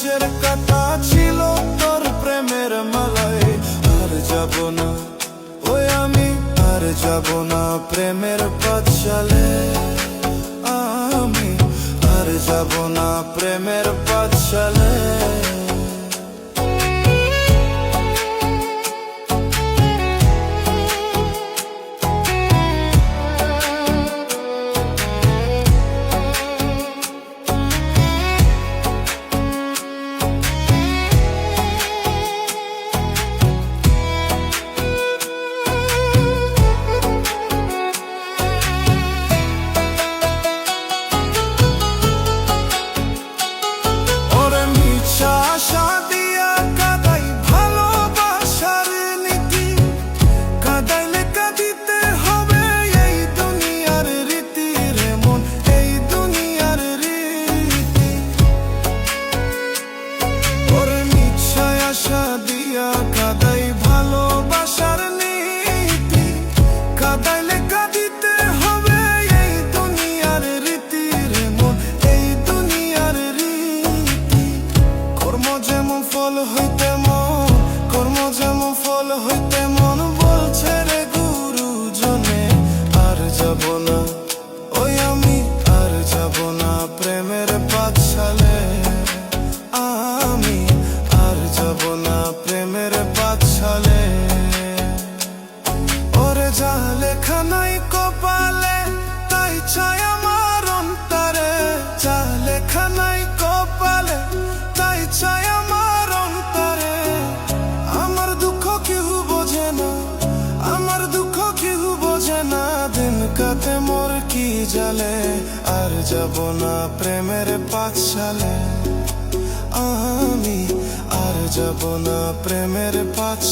সুবাসের কাটা ছিল তোর প্রেমের মালায়। আর যাব না ওই আমি, আর যাব না প্রেমের পাঠশালে। আমি আর যাব না প্রেমের পাঠশালে। ফল হইতে মন, কর্ম যেমন ফল হইতে মন বলছে রে গুরুজনে। আর যাব না ওই আমি, আর যাব না প্রেমের পাঠশালে। আমি আর যাব না প্রেমের পাঠশালে। ওরে যা লেখা নাই কপালে তাই চাই আমার অন্তরে। যা লেখা নাই কপালে তাই চাই আমার অন্তরে। আমার দুঃখ কেউ বোঝে না, আমার দুঃখ কেউ বোঝে না। দিন কাটে মোর কি জালে। আর যাব না প্রেমের পাঠশালে। আমি আর যাব না প্রেমের পাঠশালে।